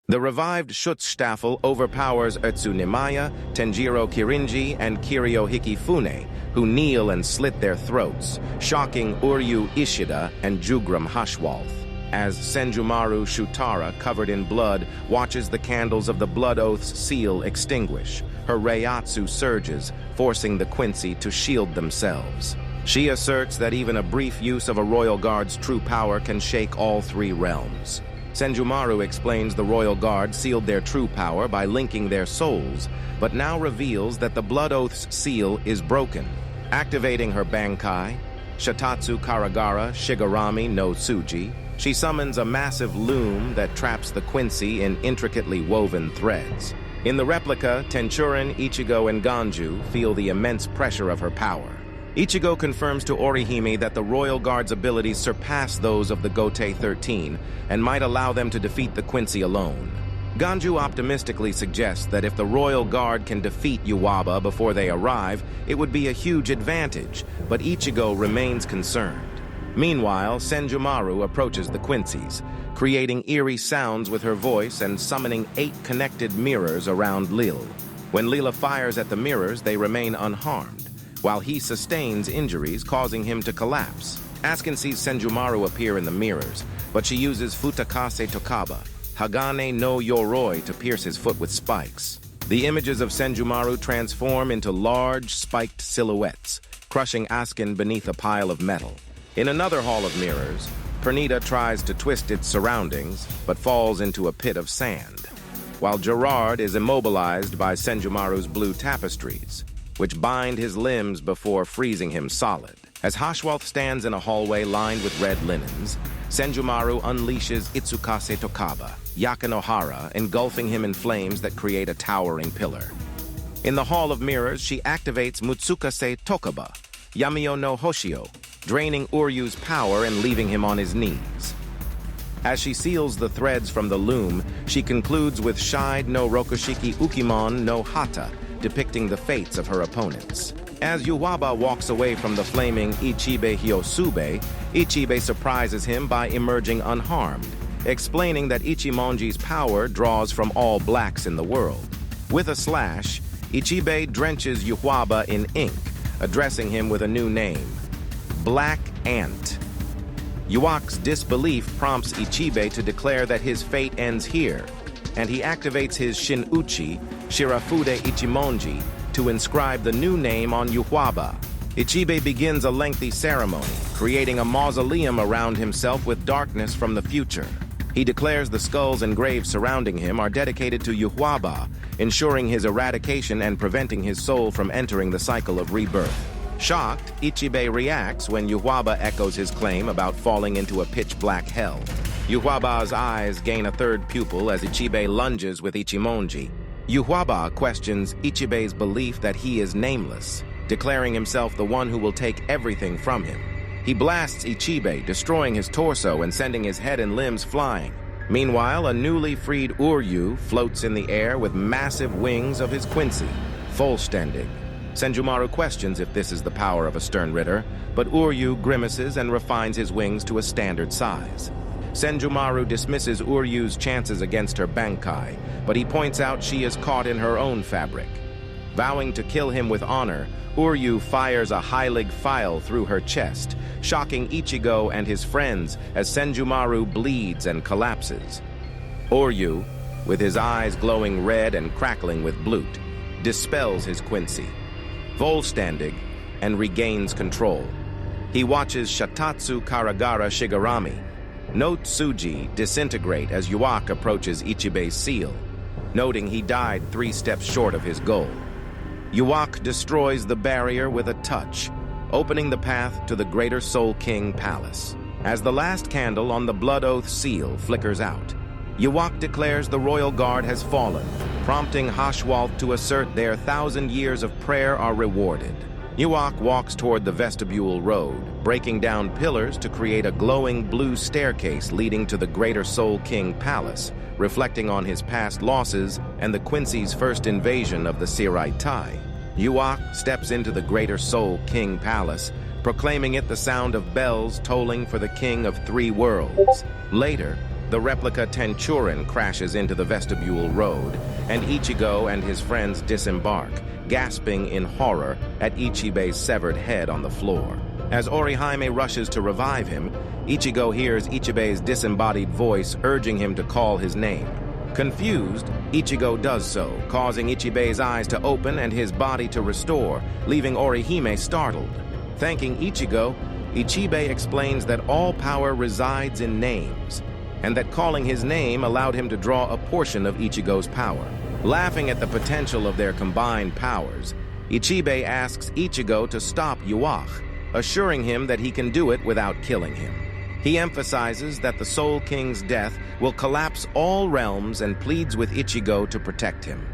The revived Schutzstaffel overpowers Utsunimaya, Tenjiro Kirinji, and Kiryo Hikifune, who kneel and slit their throats, shocking Uryu Ishida and Jugram Hashwalth. As Senjumaru Shutara, covered in blood, watches the candles of the Blood Oath's seal extinguish, her Reiatsu surges, forcing the Quincy to shield themselves. She asserts that even a brief use of a Royal Guard's true power can shake all three realms. Senjumaru explains the Royal Guard sealed their true power by linking their souls, but now reveals that the Blood Oath's seal is broken. Activating her Bankai, Shitatsu Karagara Shigarami no Tsuji, she summons a massive loom that traps the Quincy in intricately woven threads. In the replica, Tenchurin, Ichigo, and Ganju feel the immense pressure of her power. Ichigo confirms to Orihime that the Royal Guard's abilities surpass those of the Gotei 13 and might allow them to defeat the Quincy alone. Ganju optimistically suggests that if the Royal Guard can defeat Yuwaba before they arrive, it would be a huge advantage, but Ichigo remains concerned. Meanwhile, Senjumaru approaches the Quincy's, creating eerie sounds with her voice and summoning 8 connected mirrors around Lil. When Lila fires at the mirrors, they remain unharmed, while he sustains injuries, causing him to collapse. Askin sees Senjumaru appear in the mirrors, but she uses Futakase Tokaba, Hagane no Yoroi, to pierce his foot with spikes. The images of Senjumaru transform into large, spiked silhouettes, crushing Askin beneath a pile of metal. In another hall of mirrors, Pernita tries to twist its surroundings, but falls into a pit of sand, while Gerard is immobilized by Senjumaru's blue tapestries, which bind his limbs before freezing him solid. As Hashwalth stands in a hallway lined with red linens, Senjumaru unleashes Itsukase Tokaba, Yakanohara, engulfing him in flames that create a towering pillar. In the Hall of Mirrors, she activates Mutsukase Tokaba, Yamio no Hoshio, draining Uryu's power and leaving him on his knees. As she seals the threads from the loom, she concludes with Shide no Rokushiki Ukimon no Hata, depicting the fates of her opponents. As Yuwaba walks away from the flaming Ichibe Hyosube, Ichibe surprises him by emerging unharmed, explaining that Ichimonji's power draws from all blacks in the world. With a slash, Ichibe drenches Yuwaba in ink, addressing him with a new name, Black Ant. Yuwak's disbelief prompts Ichibe to declare that his fate ends here, and he activates his Shin-Uchi, Shirafude Ichimonji, to inscribe the new name on Yuwaba. Ichibe begins a lengthy ceremony, creating a mausoleum around himself with darkness from the future. He declares the skulls and graves surrounding him are dedicated to Yuwaba, ensuring his eradication and preventing his soul from entering the cycle of rebirth. Shocked, Ichibe reacts when Yuwaba echoes his claim about falling into a pitch-black hell. Yuwaba's eyes gain a third pupil as Ichibe lunges with Ichimonji. Yuwaba questions Ichibe's belief that he is nameless, declaring himself the one who will take everything from him. He blasts Ichibe, destroying his torso and sending his head and limbs flying. Meanwhile, a newly freed Uryu floats in the air with massive wings of his Quincy, Vollständig. Senjumaru questions if this is the power of a stern ritter, but Uryu grimaces and refines his wings to a standard size. Senjumaru dismisses Uryu's chances against her Bankai, but he points out she is caught in her own fabric. Vowing to kill him with honor, Uryu fires a Heilig file through her chest, shocking Ichigo and his friends as Senjumaru bleeds and collapses. Uryu, with his eyes glowing red and crackling with blut, dispels his Quincy, Vollständig, and regains control. He watches Shitatsu Karagara Shigarami, no Tsuji, disintegrate as Yuwak approaches Ichibe's seal, noting he died 3 steps short of his goal. Yuwak destroys the barrier with a touch, opening the path to the Greater Soul King Palace. As the last candle on the Blood Oath seal flickers out, Yuwak declares the Royal Guard has fallen, prompting Hashwalth to assert their 1,000 years of prayer are rewarded. Yuwak walks toward the vestibule road, breaking down pillars to create a glowing blue staircase leading to the Greater Soul King Palace, reflecting on his past losses and the Quincy's first invasion of the Serai Tai. Yuwak steps into the Greater Soul King Palace, proclaiming it the sound of bells tolling for the King of 3 Worlds. Later, The replica Tenchurin crashes into the vestibule road, and Ichigo and his friends disembark, gasping in horror at Ichibe's severed head on the floor. As Orihime rushes to revive him, Ichigo hears Ichibe's disembodied voice urging him to call his name. Confused, Ichigo does so, causing Ichibe's eyes to open and his body to restore, leaving Orihime startled. Thanking Ichigo, Ichibe explains that all power resides in names, and that calling his name allowed him to draw a portion of Ichigo's power. Laughing at the potential of their combined powers, Ichibe asks Ichigo to stop Yuach, assuring him that he can do it without killing him. He emphasizes that the Soul King's death will collapse all realms and pleads with Ichigo to protect him.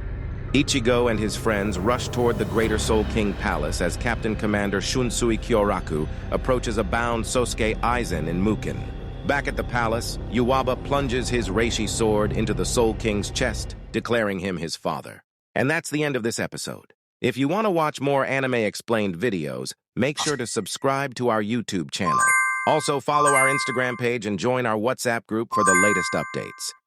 Ichigo and his friends rush toward the Greater Soul King Palace as Captain Commander Shunsui Kyoraku approaches a bound Sosuke Aizen in Mukin. Back at the palace, Yuaba plunges his reishi sword into the Soul King's chest, declaring him his father. And that's the end of this episode. If you want to watch more anime explained videos, make sure to subscribe to our YouTube channel. Also, follow our Instagram page and join our WhatsApp group for the latest updates.